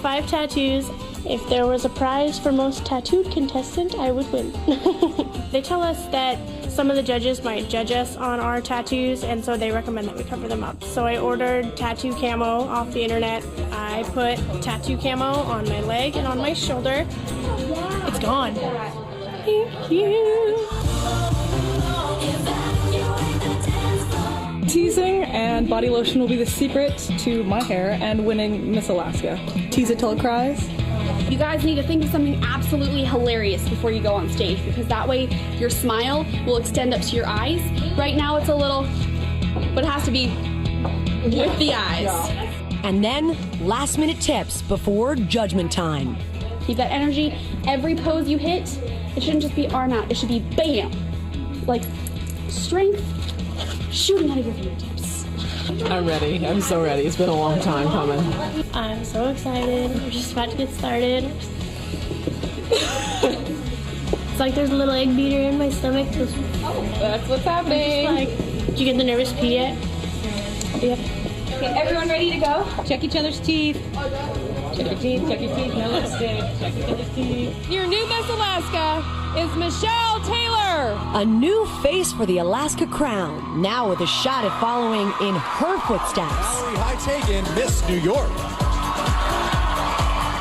5 tattoos. If there was a prize for most tattooed contestant, I would win. They tell us that some of the judges might judge us on our tattoos, and so they recommend that we cover them up. So I ordered tattoo camo off the internet. I put tattoo camo on my leg and on my shoulder. It's gone. Thank you. Teasing and body lotion will be the secret to my hair and winning Miss Alaska. Tease it till it cries. You guys need to think of something absolutely hilarious before you go on stage, because that way your smile will extend up to your eyes. Right now it's a little, but it has to be with the eyes. And then last minute tips before judgment time. Keep that energy. Every pose you hit, it shouldn't just be arm out, it should be bam. Like strength shooting out of your fingertips. I'm ready. I'm so ready. It's been a long time coming. I'm so excited. We're just about to get started. It's like there's a little egg beater in my stomach. Oh, that's what's happening. Did you get the nervous pee yet? Yep. Okay, everyone ready to go? Check each other's teeth. Check your teeth, no lipstick. Check each other's teeth. Your new Miss Alaska is Michelle Taylor. A new face for the Alaska crown, now with a shot at following in her footsteps. Mallory Heights-Hagen, Miss New York.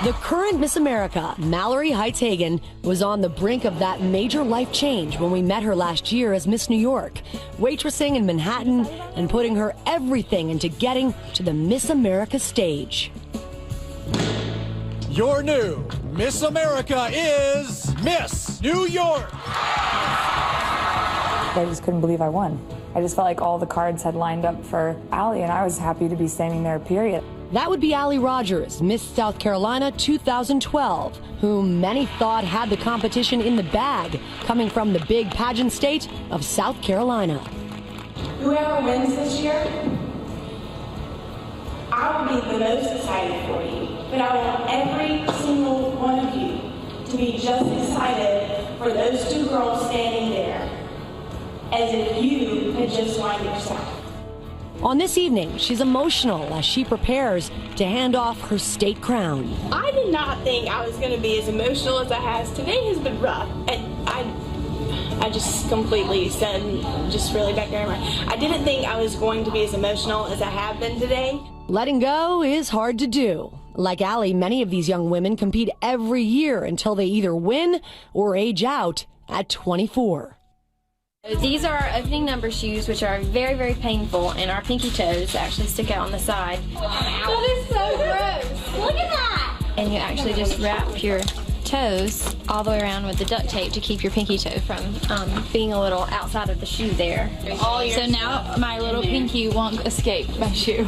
The current Miss America, Mallory Heights-Hagen, was on the brink of that major life change when we met her last year as Miss New York, waitressing in Manhattan and putting her everything into getting to the Miss America stage. Your new Miss America is Miss New York. I just couldn't believe I won. I just felt like all the cards had lined up for Allie, and I was happy to be standing there, period. That would be Allie Rogers, Miss South Carolina 2012, whom many thought had the competition in the bag, coming from the big pageant state of South Carolina. Whoever wins this year, I will be the most excited for you, but I want every single one of you to be just excited for those 2 girls standing there, as if you had just won yourself. On this evening, she's emotional as she prepares to hand off her state crown. I did not think I was going to be as emotional as I has. Today has been rough, and I just completely said, just really back there in my, I didn't think I was going to be as emotional as I have been today. Letting go is hard to do. Like Allie, many of these young women compete every year until they either win or age out at 24. These are our opening number shoes, which are very, very painful, and our pinky toes actually stick out on the side. That is so gross. Look at that. And you actually just wrap your toes all the way around with the duct tape to keep your pinky toe from being a little outside of the shoe there. So now my little pinky won't escape my shoe.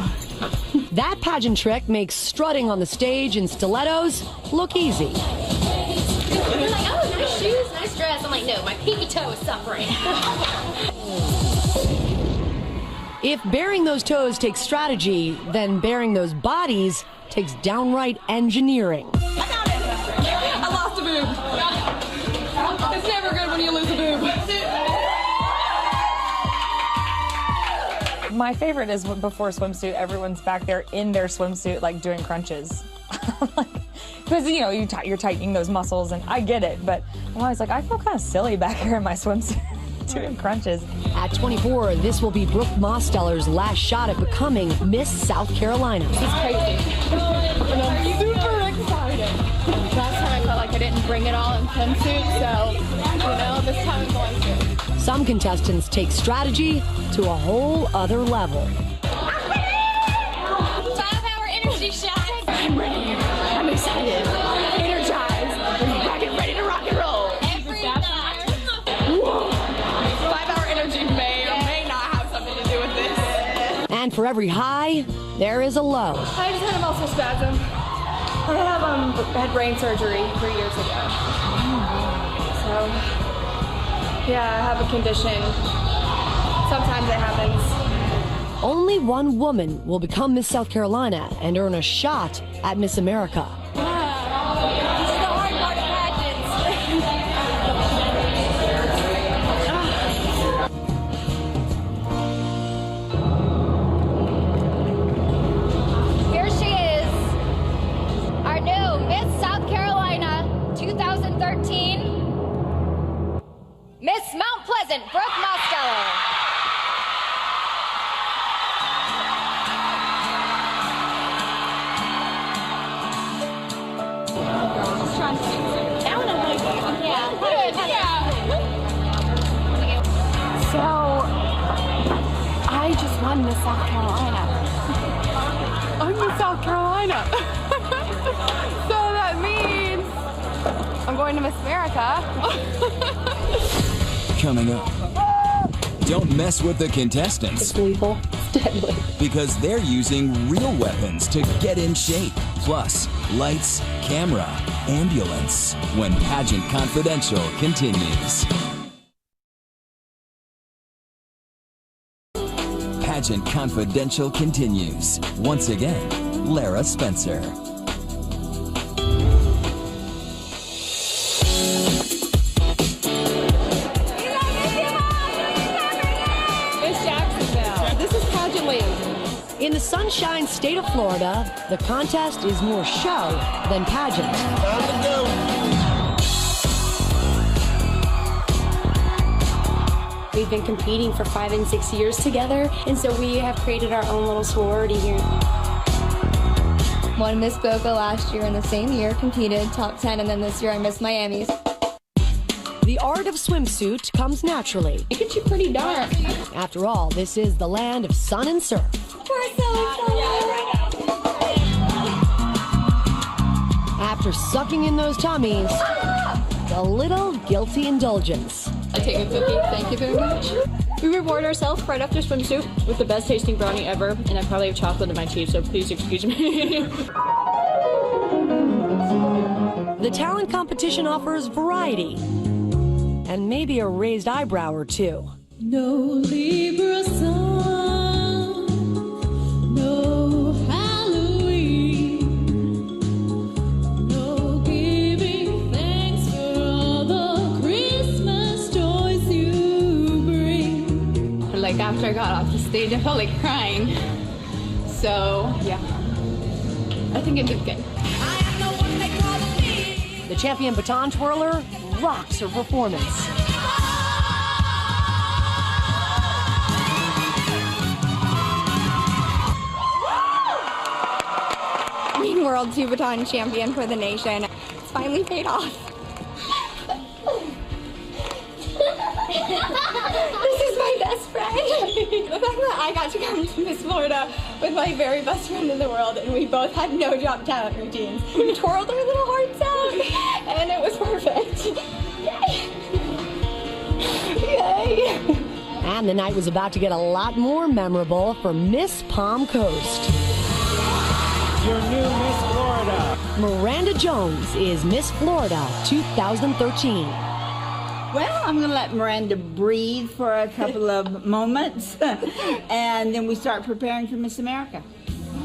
That pageant trick makes strutting on the stage in stilettos look easy. You're like, oh, nice shoes, nice dress. I'm like, no, my pinky toe is suffering. If bearing those toes takes strategy, then bearing those bodies takes downright engineering. I lost a boob. It's never good when you lose a boob. My favorite is before swimsuit, everyone's back there in their swimsuit, like doing crunches. Because, you know, you're tightening those muscles, and I get it, but I'm always like, I feel kind of silly back here in my swimsuit doing crunches. At 24, this will be Brooke Mosteller's last shot at becoming Miss South Carolina. It's crazy. And I'm super excited. Last time I felt like I didn't bring it all in swimsuit, so, you know, this time I'm going to. Some contestants take strategy to a whole other level. 5-hour energy shot. I'm ready. I'm excited. Energized. Ready to rock and roll. Every night. Whoa. 5-hour energy may or may not have something to do with this. And for every high, there is a low. I just had a muscle spasm. I had brain surgery 3 years ago. So, yeah, I have a condition. Sometimes it happens. Only one woman will become Miss South Carolina and earn a shot at Miss America. This is the hard part of Here she is, our new I'm Miss South Carolina. I'm Miss South Carolina. So that means I'm going to Miss America. Coming up. Don't mess with the contestants. It's lethal. It's deadly. Because they're using real weapons to get in shape. Plus, lights, camera, ambulance. When Pageant Confidential continues. Pageant Confidential continues. Once again, Lara Spencer. In the Sunshine State of Florida, the contest is more show than pageant. We've been competing for 5 and 6 years together, and so we have created our own little sorority here. Won Miss Boca last year in the same year, competed top 10, and then this year I Miss Miami. The art of swimsuit comes naturally. It gets you pretty dark. After all, this is the land of sun and surf. We're so excited! After sucking in those tummies, a little guilty indulgence. I take a cookie. Thank you very much. We reward ourselves right after swimsuit with the best tasting brownie ever, and I probably have chocolate in my teeth, so please excuse me. The talent competition offers variety and maybe a raised eyebrow or two. No Libra sun, no Halloween, no giving thanks for all the Christmas joys you bring. Like after I got off the stage, I felt like crying. So yeah, I think it did good. The champion baton twirler rocks her performance. Being World 2 Baton Champion for the nation. It's finally paid off. This is my best friend. The fact that I got to come to Miss Florida with my very best friend in the world, and we both had no drop talent routines. We twirled our little hearts out, and it was perfect. Yay! Yay! And the night was about to get a lot more memorable for Miss Palm Coast. Your new Miss Florida. Miranda Jones is Miss Florida 2013. Well, I'm going to let Miranda breathe for a couple of moments, and then we start preparing for Miss America.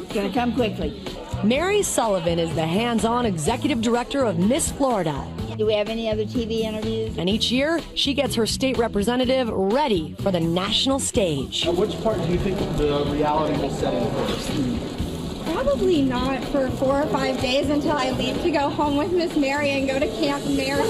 It's going to come quickly. Mary Sullivan is the hands-on executive director of Miss Florida. Do we have any other TV interviews? And each year, she gets her state representative ready for the national stage. Which part do you think the reality will set in first? Probably not for 4 or 5 days until I leave to go home with Miss Mary and go to Camp Mary.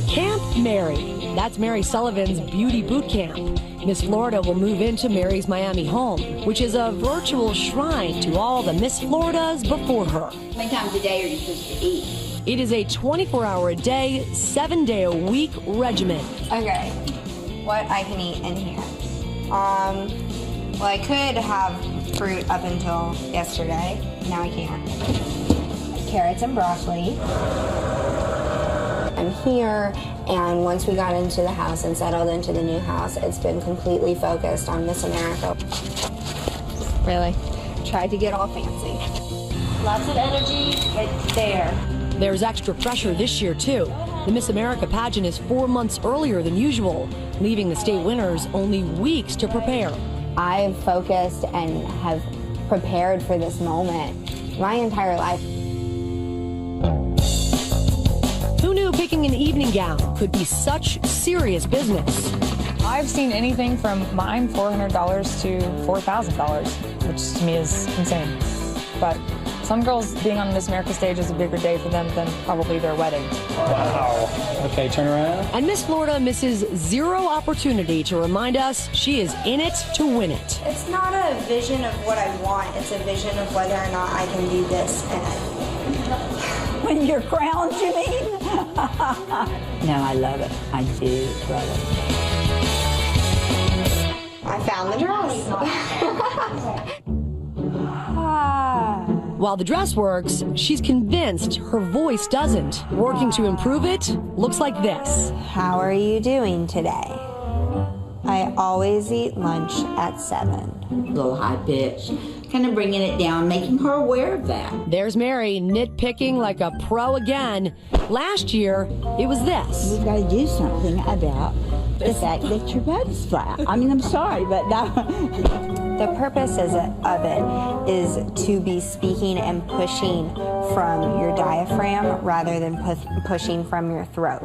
Camp Mary. That's Mary Sullivan's beauty boot camp. Miss Florida will move into Mary's Miami home, which is a virtual shrine to all the Miss Floridas before her. How many times a day are you supposed to eat? It is a 24-hour-a-day, 7-day-a-week regimen. Okay, what I can eat in here. Well, I could have fruit up until yesterday. Now I can't. Carrots and broccoli. I'm here, and once we got into the house and settled into the new house, it's been completely focused on Miss America. Really? Tried to get all fancy. Lots of energy, it's there. There's extra pressure this year, too. The Miss America pageant is 4 months earlier than usual, leaving the state winners only weeks to prepare. I've focused and have prepared for this moment my entire life. Who knew picking an evening gown could be such serious business? I've seen anything from mine $400 to $4,000, which to me is insane. But some girls being on Miss America stage is a bigger day for them than probably their wedding. Wow. Okay, turn around. And Miss Florida misses zero opportunity to remind us she is in it to win it. It's not a vision of what I want, it's a vision of whether or not I can do this. When you're crowned, you mean? No, I love it. I do love it. I I found the dress. While the dress works, she's convinced her voice doesn't. Working to improve it looks like this. How are you doing today? I always eat lunch at 7. A little high pitch, kind of bringing it down, making her aware of that. There's Mary nitpicking like a pro again. Last year, it was this. We've got to do something about the fact that your butt is flat. I mean, I'm sorry, but no. The purpose of it is to be speaking and pushing from your diaphragm rather than pushing from your throat.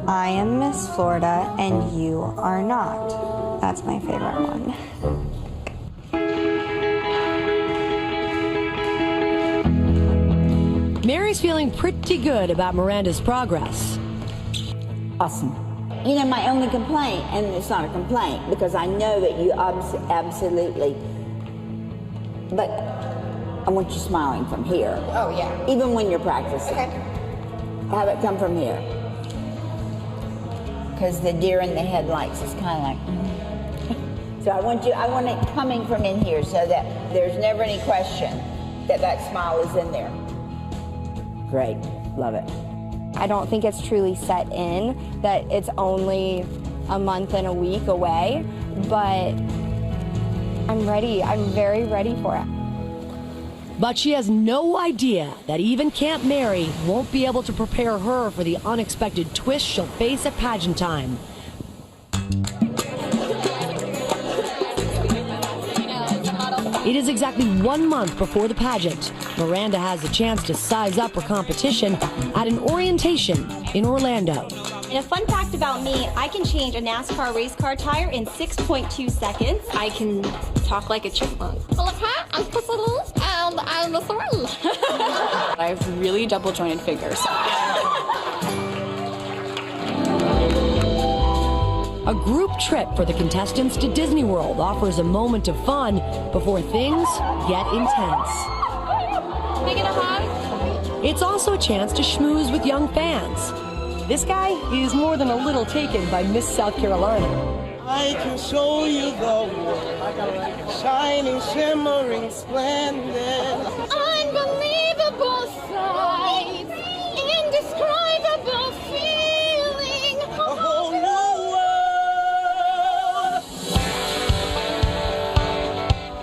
I am Miss Florida and you are not. That's my favorite one. Mary's feeling pretty good about Miranda's progress. Awesome. You know, my only complaint, and it's not a complaint, because I know that you absolutely, but I want you smiling from here. Oh, yeah. Even when you're practicing. Okay. Have it come from here. Because the deer in the headlights is kind of like, So I want it coming from in here so that there's never any question that that smile is in there. Great, love it. I don't think it's truly set in, that it's only a month and a week away, but I'm ready. I'm very ready for it. But she has no idea that even Camp Mary won't be able to prepare her for the unexpected twist she'll face at pageant time. It is exactly 1 month before the pageant. Miranda has a chance to size up her competition at an orientation in Orlando. And a fun fact about me, I can change a NASCAR race car tire in 6.2 seconds. I can talk like a chipmunk. I'm Priscilla, and I'm the three. I have really double jointed fingers. A group trip for the contestants to Disney World offers a moment of fun before things get intense. Can I get a hug? It's also a chance to schmooze with young fans. This guy is more than a little taken by Miss South Carolina. I can show you the world, shining, shimmering, splendid. Unbelievable sight, indescribable feeling, a whole new world.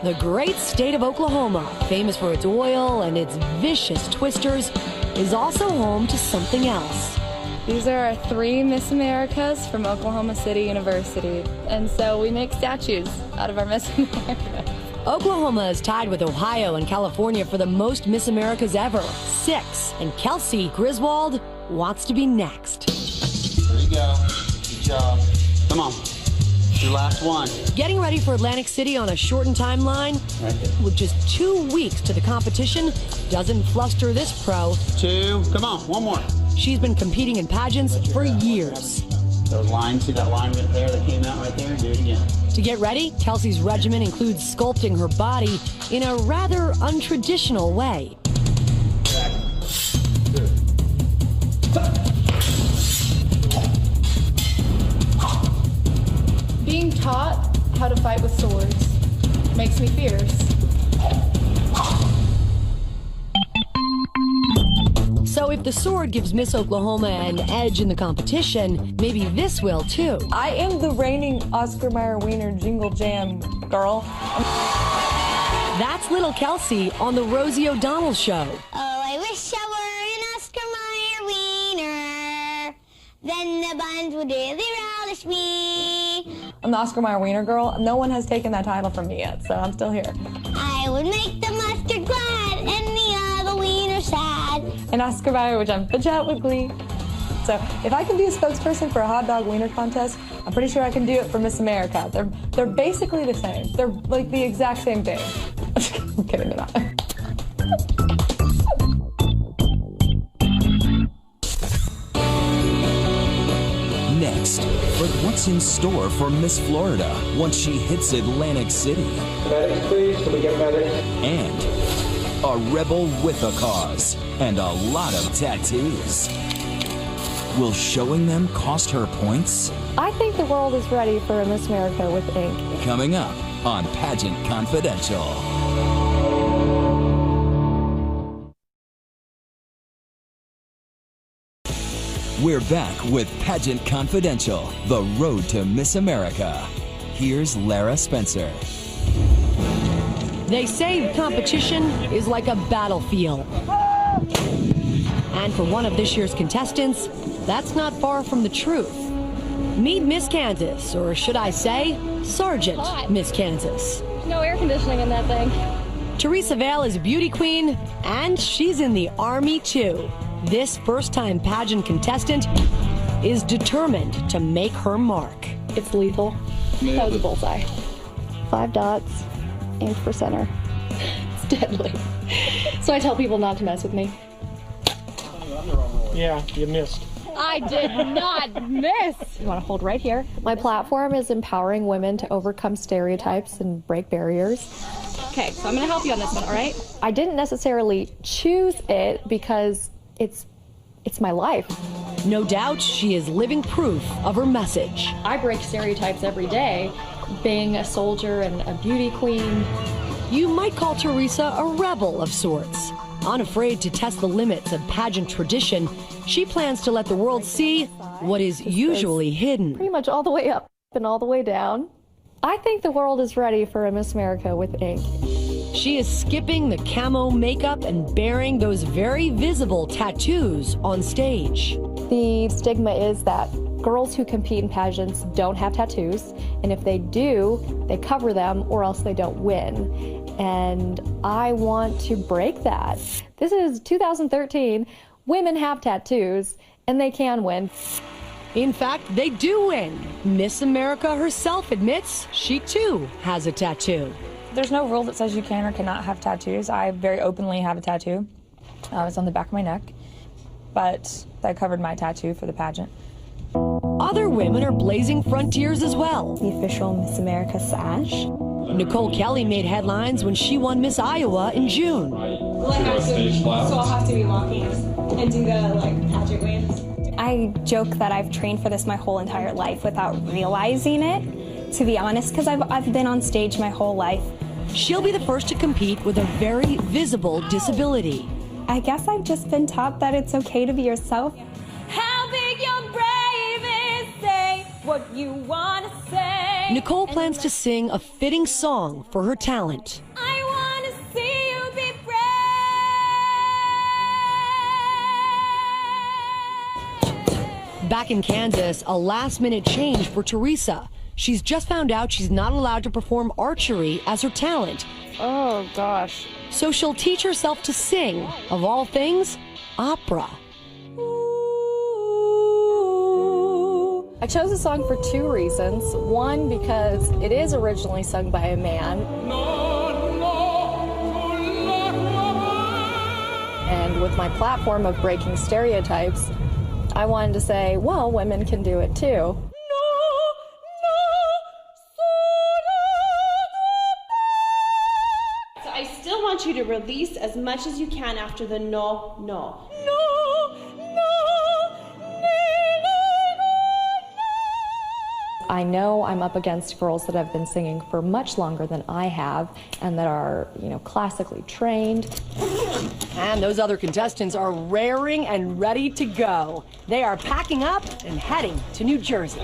The great state of Oklahoma, famous for its oil and its vicious twisters, is also home to something else. These are our 3 Miss Americas from Oklahoma City University, and so we make statues out of our Miss America. Oklahoma is tied with Ohio and California for the most Miss Americas ever, 6, and Kelsey Griswold wants to be next. There you go. Good job. Come on. Your last one. Getting ready for Atlantic City on a shortened timeline, Right there. with just 2 weeks to the competition, doesn't fluster this pro. 2. Come on. One more. She's been competing in pageants for years. Those lines, see that line right there that came out right there? Do it again. To get ready, Kelsey's regimen includes sculpting her body in a rather untraditional way. Being taught how to fight with swords makes me fierce. So if the sword gives Miss Oklahoma an edge in the competition, maybe this will too. I am the reigning Oscar Mayer Wiener Jingle Jam girl. That's little Kelsey on the Rosie O'Donnell Show. Oh, I wish I were an Oscar Mayer wiener. Then the buns would really relish me. I'm the Oscar Mayer Wiener girl. No one has taken that title from me yet, so I'm still here. I would make the mustard glad and the other wiener sad. And Oscar Mayer would jump the jet with glee. So if I can be a spokesperson for a hot dog wiener contest, I'm pretty sure I can do it for Miss America. They're basically the same. They're like the exact same thing. I'm kidding about it. Next, but what's in store for Miss Florida once she hits Atlantic City? Medics, please. Can we get medics? And a rebel with a cause and a lot of tattoos. Will showing them cost her points? I think the world is ready for a Miss America with ink. Coming up on Pageant Confidential. We're back with Pageant Confidential, the road to Miss America. Here's Lara Spencer. They say competition is like a battlefield. And for one of this year's contestants, that's not far from the truth. Meet Miss Kansas, or should I say, Sergeant Miss Kansas. No air conditioning in that thing. Teresa Vale is a beauty queen, and she's in the Army too. This first-time pageant contestant is determined to make her mark. It's lethal. That was a bullseye. 5 dots, aimed for center. It's deadly. So I tell people not to mess with me. Yeah, you missed. I did not miss. You want to hold right here. My platform is empowering women to overcome stereotypes and break barriers. Okay, so I'm going to help you on this one, all right? I didn't necessarily choose it because it's my life. No doubt she is living proof of her message. I break stereotypes every day, being a soldier and a beauty queen. You might call Teresa a rebel of sorts. Unafraid to test the limits of pageant tradition, she plans to let the world see what is usually hidden. Pretty much all the way up and all the way down. I think the world is ready for a Miss America with ink. She is skipping the camo makeup and bearing those very visible tattoos on stage. The stigma is that girls who compete in pageants don't have tattoos, and if they do, they cover them or else they don't win. And I want to break that. This is 2013. Women have tattoos, and they can win. In fact, they do win. Miss America herself admits she too has a tattoo. There's no rule that says you can or cannot have tattoos. I very openly have a tattoo. It's on the back of my neck, but I covered my tattoo for the pageant. Other women are blazing frontiers as well. The official Miss America sash. Nicole Kelly made headlines when she won Miss Iowa in June. So I'll have to be walking and do the pageant waves. I joke that I've trained for this my whole entire life without realizing it, to be honest, because I've been on stage my whole life. She'll be the first to compete with a very visible disability. I guess I've just been taught that it's okay to be yourself. How big your brave is, say what you want to say. Nicole plans to sing a fitting song for her talent. I want to see you be brave. Back in Kansas, a last-minute change for Teresa. She's just found out she's not allowed to perform archery as her talent. Oh, gosh. So she'll teach herself to sing, of all things, opera. I chose the song for 2 reasons. One, because it is originally sung by a man. And with my platform of breaking stereotypes, I wanted to say, well, women can do it too. So I still want you to release as much as you can after the no, no. I know I'm up against girls that have been singing for much longer than I have and that are, classically trained. And those other contestants are raring and ready to go. They are packing up and heading to New Jersey.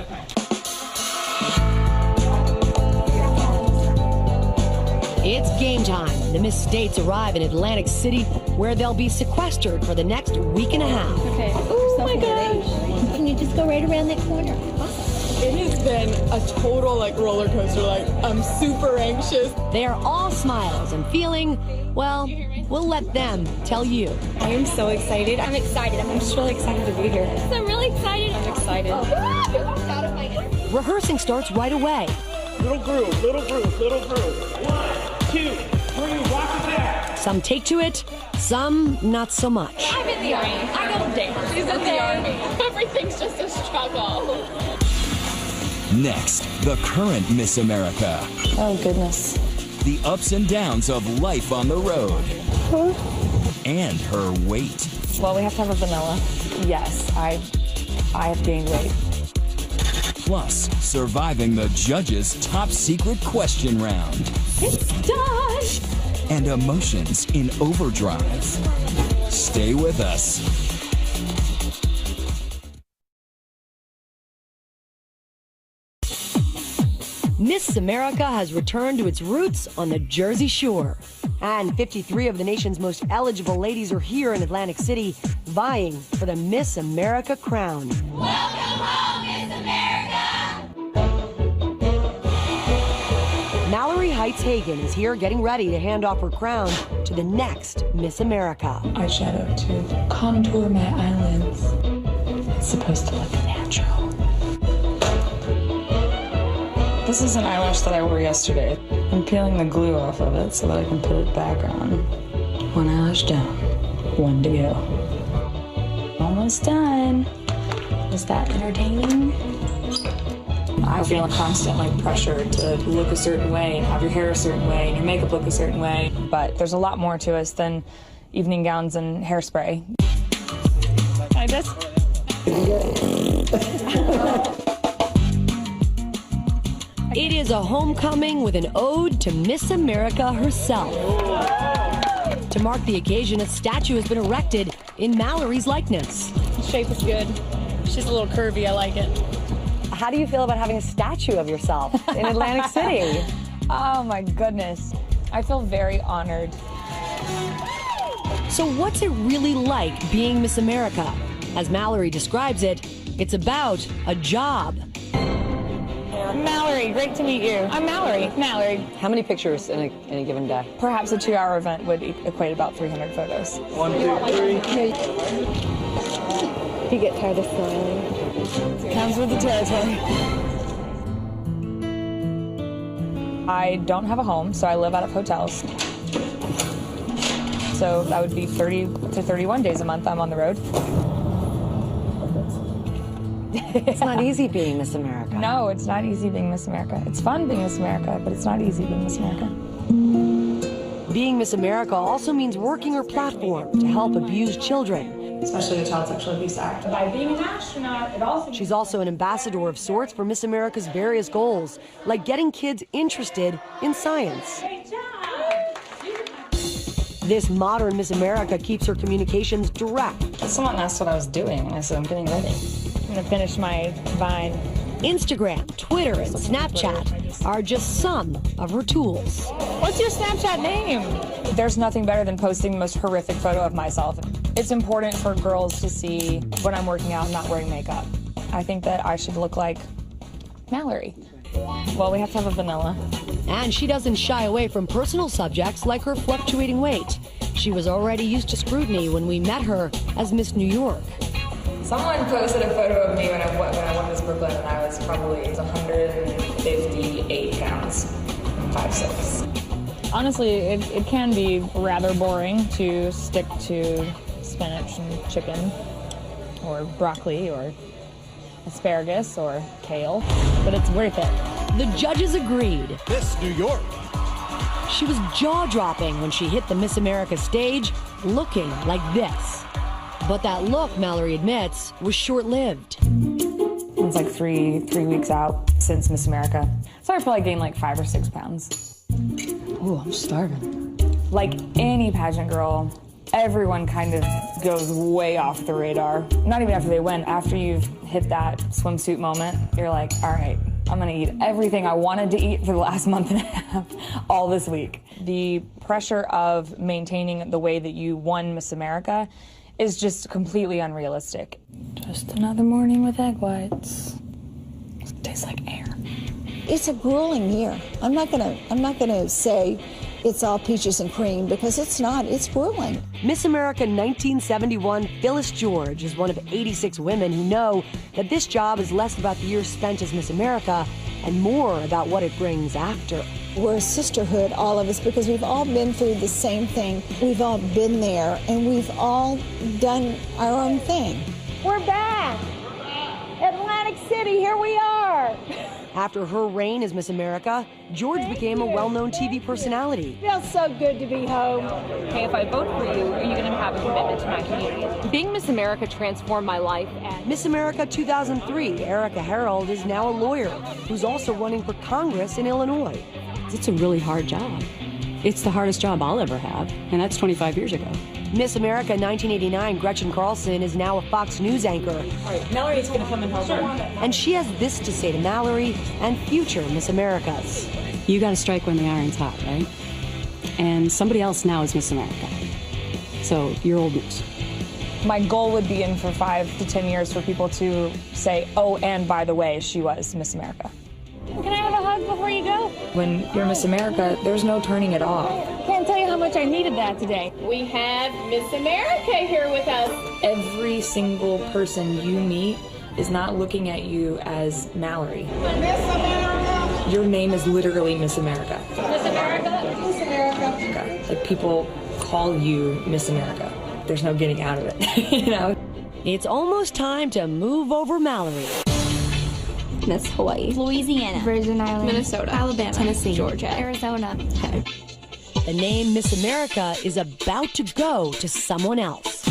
It's game time. The Miss States arrive in Atlantic City, where they'll be sequestered for the next week and a half. Okay. Oh my gosh. Can you just go right around that corner? It has been a total roller coaster. I'm super anxious. They are all smiles and feeling, well, we'll let them tell you. I am so excited. I'm excited. I'm just really excited to be here. So I'm really excited. I'm excited. Rehearsing starts right away. Little groove, little groove, little groove. 1, 2, 3, rock it down. Some take to it, some not so much. I'm in the Army. I go dance. She's in the Army. Everything's just a struggle. Next, the current Miss America. Oh, goodness. The ups and downs of life on the road. And her weight. Well, we have to have a vanilla. Yes, I I have gained weight. Plus, surviving the judges' top secret question round. It's done! And emotions in overdrive. Stay with us. Miss America has returned to its roots on the Jersey Shore. And 53 of the nation's most eligible ladies are here in Atlantic City, vying for the Miss America crown. Welcome home, Miss America! Mallory Heights-Hagen is here getting ready to hand off her crown to the next Miss America. Eyeshadow to contour my eyelids. It's supposed to look natural. This is an eyelash that I wore yesterday. I'm peeling the glue off of it so that I can put it back on. One eyelash down, one to go. Almost done. Was that entertaining? I feel a constant pressure to look a certain way and have your hair a certain way and your makeup look a certain way. But there's a lot more to us than evening gowns and hairspray. I just... It is a homecoming with an ode to Miss America herself. To mark the occasion, a statue has been erected in Mallory's likeness. The shape is good. She's a little curvy. I like it. How do you feel about having a statue of yourself in Atlantic City? Oh my goodness. I feel very honored. So what's it really like being Miss America? As Mallory describes it, it's about a job. Mallory, great to meet you. I'm Mallory. Mallory. How many pictures in a given day? Perhaps a 2-hour event would equate about 300 photos. 1, 2, 3. You get tired of smiling. Comes with the territory. I don't have a home, so I live out of hotels. So that would be 30 to 31 days a month I'm on the road. It's not easy being Miss America. No, it's not easy being Miss America. It's fun being Miss America, but it's not easy being Miss America. Being Miss America also means working her platform to help abused children. Especially the Child Sexual Abuse Act. By being an astronaut, it also... She's also an ambassador of sorts for Miss America's various goals, like getting kids interested in science. This modern Miss America keeps her communications direct. Someone asked what I was doing, and I said, I'm getting ready. I'm gonna finish my Vine. Instagram, Twitter, and Snapchat are just some of her tools. What's your Snapchat name? There's nothing better than posting the most horrific photo of myself. It's important for girls to see when I'm working out and not wearing makeup. I think that I should look like Mallory. Well, we have to have a vanilla. And she doesn't shy away from personal subjects like her fluctuating weight. She was already used to scrutiny when we met her as Miss New York. Someone posted a photo of me when I won Miss Brooklyn, and I was probably 158 pounds, 5'6". Honestly, it can be rather boring to stick to spinach and chicken, or broccoli, or asparagus, or kale, but it's worth it. The judges agreed. Miss New York. She was jaw-dropping when she hit the Miss America stage, looking like this. But that look, Mallory admits, was short-lived. It's like three weeks out since Miss America. So I probably gained like 5 or 6 pounds. Ooh, I'm starving. Like any pageant girl, everyone kind of goes way off the radar. Not even after they win, after you've hit that swimsuit moment, you're like, all right, I'm gonna eat everything I wanted to eat for the last month and a half, all this week. The pressure of maintaining the way that you won Miss America is just completely unrealistic. Just another morning with egg whites. It tastes like air. It's a grueling year. I'm not gonna say it's all peaches and cream, because it's not. It's grueling. Miss America 1971 Phyllis George is one of 86 women who know that this job is less about the years spent as Miss America and more about what it brings after. We're a sisterhood, all of us, because we've all been through the same thing. We've all been there, and we've all done our own thing. We're back! Atlantic City, here we are! After her reign as Miss America, George became a well-known TV personality. Feels so good to be home. Hey, if I vote for you, are you going to have a commitment to my community? Being Miss America transformed my life. And Miss America 2003, Erica Harold, is now a lawyer who's also running for Congress in Illinois. It's a really hard job. It's the hardest job I'll ever have, and that's 25 years ago. Miss America 1989, Gretchen Carlson, is now a Fox News anchor. All right, Mallory's going to come and help her. And she has this to say to Mallory and future Miss Americas. You got to strike when the iron's hot, right? And somebody else now is Miss America. So you're old news. My goal would be in for 5 to 10 years for people to say, oh, and by the way, she was Miss America. Can I have a hug before you go? When you're Miss America, there's no turning it off. Can't tell you how much I needed that today. We have Miss America here with us. Every single person you meet is not looking at you as Mallory. Miss America! Your name is literally Miss America. Miss America! Miss America! Like, people call you Miss America. There's no getting out of it, you know? It's almost time to move over Mallory. Miss Hawaii, Louisiana, Virgin Islands, Minnesota, Alabama, Tennessee, Georgia, Arizona. The name Miss America is about to go to someone else.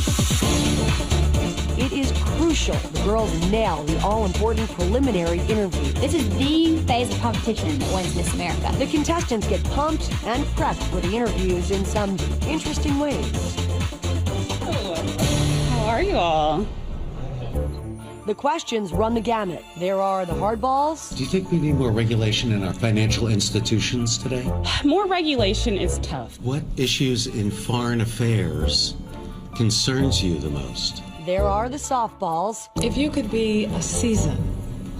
It is crucial the girls nail the all-important preliminary interview. This is the phase of competition that wins Miss America. The contestants get pumped and prepped for the interviews in some interesting ways. how are you all? The questions run the gamut. There are the hardballs. Do you think we need more regulation in our financial institutions today? More regulation is tough. What issues in foreign affairs concerns you the most? There are the softballs. If you could be a season,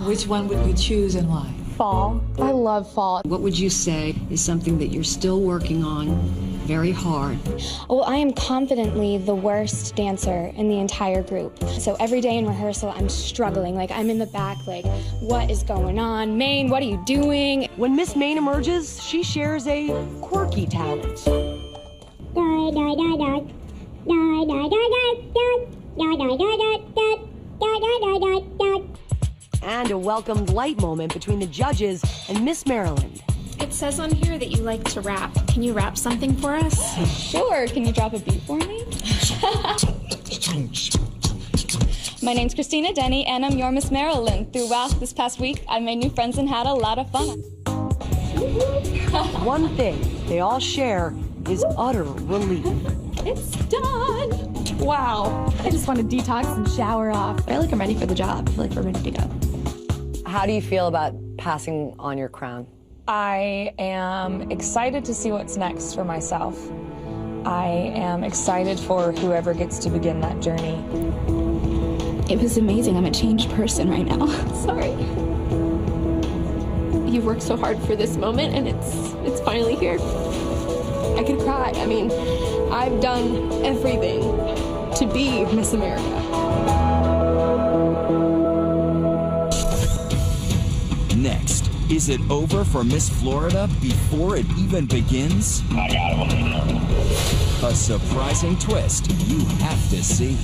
which one would you choose and why? Fall. I love fall. What would you say is something that you're still working on very hard? Well, I am confidently the worst dancer in the entire group. So every day in rehearsal, I'm struggling. Like, I'm in the back, like, what is going on? Maine, what are you doing? When Miss Maine emerges, she shares a quirky talent. And a welcomed light moment between the judges and Miss Maryland. It says on here that you like to rap. Can you rap something for us? Sure. Can you drop a beat for me? My name's Christina Denny, and I'm your Miss Maryland. Throughout this past week, I made new friends and had a lot of fun. One thing they all share is utter relief. It's done! Wow. I just want to detox and shower off. I feel like I'm ready for the job. I feel like we're ready to go. How do you feel about passing on your crown? I am excited to see what's next for myself. I am excited for whoever gets to begin that journey. It was amazing. I'm a changed person right now. Sorry. You've worked so hard for this moment, and it's finally here. I could cry. I mean, I've done everything to be Miss America. Next, is it over for Miss Florida before it even begins? I got it. A surprising twist you have to see.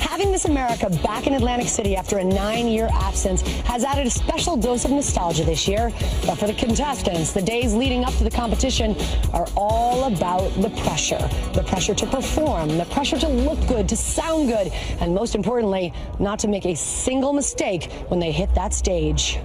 Having Miss America back in Atlantic City after a 9-year absence has added a special dose of nostalgia this year. But for the contestants, the days leading up to the competition are all about the pressure to perform, the pressure to look good, to sound good, and most importantly, not to make a single mistake when they hit that stage.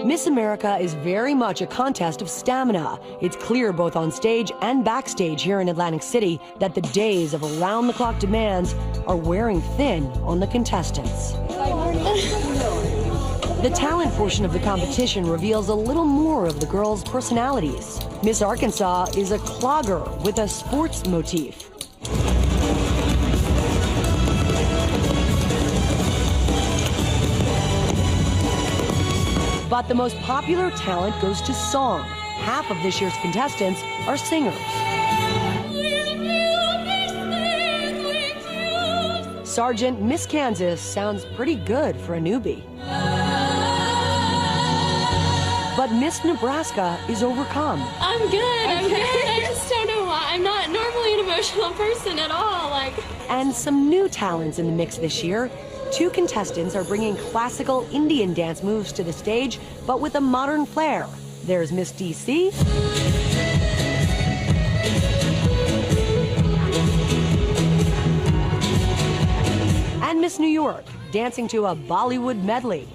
Miss America is very much a contest of stamina. It's clear both on stage and backstage here in Atlantic City that the days of around-the-clock demands are wearing thin on the contestants. The talent portion of the competition reveals a little more of the girls' personalities. Miss Arkansas is a clogger with a sports motif. But the most popular talent goes to song. Half of this year's contestants are singers. Sergeant Miss Kansas sounds pretty good for a newbie. But Miss Nebraska is overcome. I'm good. I just don't know why. I'm not normally an emotional person at all. And some new talents in the mix this year. 2 contestants are bringing classical Indian dance moves to the stage, but with a modern flair. There's Miss DC and Miss New York, dancing to a Bollywood medley.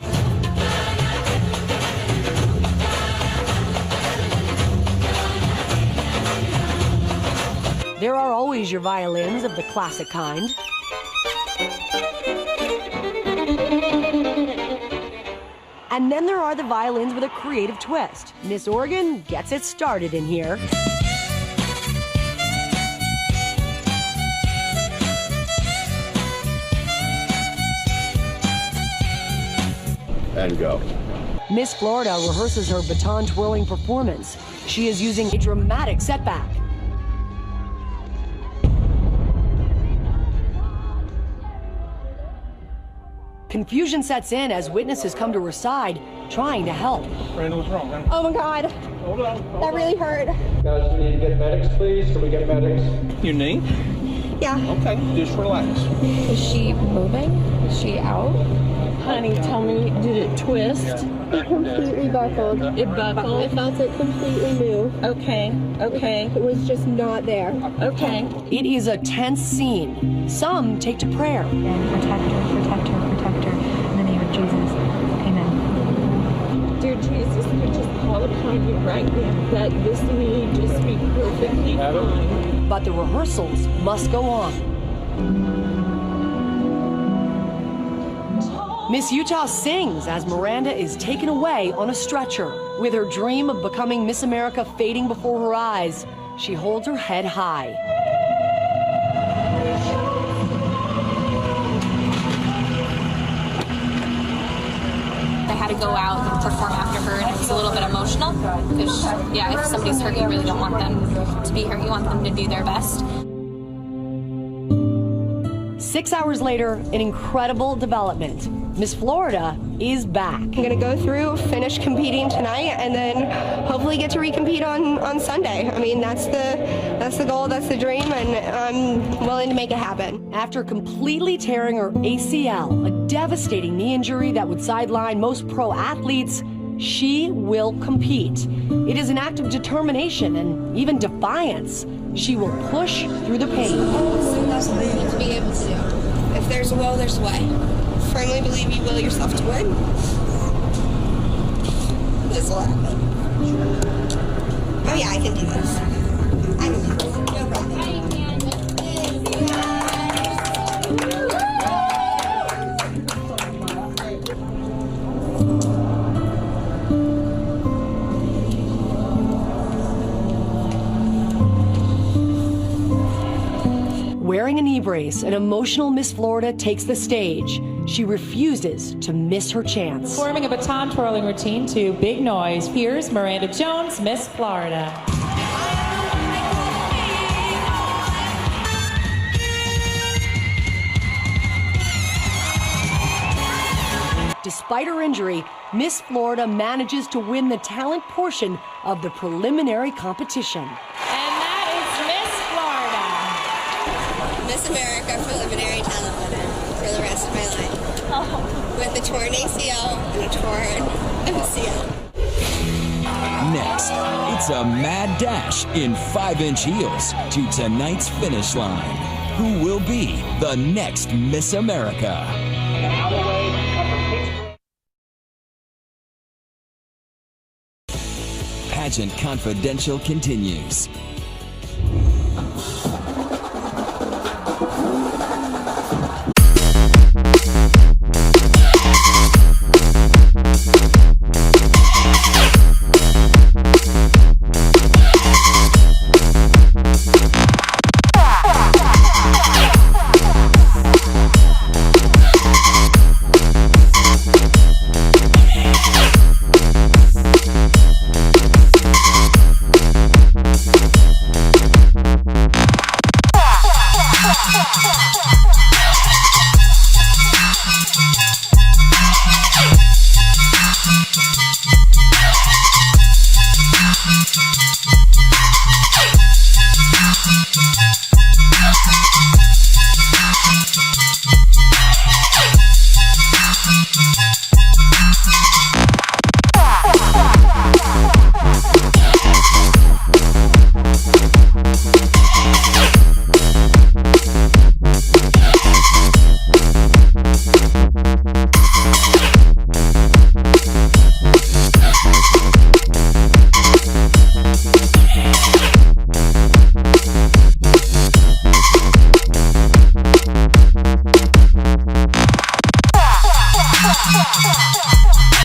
There are always your violins of the classic kind. And then there are the violins with a creative twist. Miss Oregon gets it started in here. And go. Miss Florida rehearses her baton twirling performance. She is using a dramatic setback. Confusion sets in as witnesses come to her side, trying to help. Brandon, what's wrong, man? Oh my God. Hold on. That really hurt. Guys, we need to get medics, please. Can we get medics? Your knee? Yeah. Okay, just relax. Is she moving? Is she out? Honey, tell me, did it twist? It completely buckled. It buckled? I felt it completely move. Okay, okay. It was just not there. Okay. It is a tense scene. Some take to prayer. And protect her, protect her, protect her. In the name of Jesus. Amen. Dear Jesus, we just call upon you right now that this knee just be perfectly fine. But the rehearsals must go on. Miss Utah sings as Miranda is taken away on a stretcher. With her dream of becoming Miss America fading before her eyes, she holds her head high. I had to go out and perform after her, and it was a little bit emotional because, yeah, if somebody's hurt, you really don't want them to be hurt. You want them to do their best. 6 hours later, an incredible development. Miss Florida is back. I'm gonna go through, finish competing tonight, and then hopefully get to recompete on Sunday. I mean, that's the goal, that's the dream, and I'm willing to make it happen. After completely tearing her ACL, a devastating knee injury that would sideline most pro athletes, she will compete. It is an act of determination and even defiance. She will push through the pain. That's what you need to be able to do. If there's a will, there's a way. Firmly believe you will yourself to win. This will happen. Oh yeah, I can do this. I can do this. No problem. Wearing a knee brace, an emotional Miss Florida takes the stage. She refuses to miss her chance. Performing a baton twirling routine to Big Noise, here's Miranda Jones, Miss Florida. Despite her injury, Miss Florida manages to win the talent portion of the preliminary competition. Miss America preliminary talent winner for the rest of my life. With a torn ACL and a torn MCL. Next, it's a mad dash in 5-inch heels to tonight's finish line. Who will be the next Miss America? Pageant Confidential continues.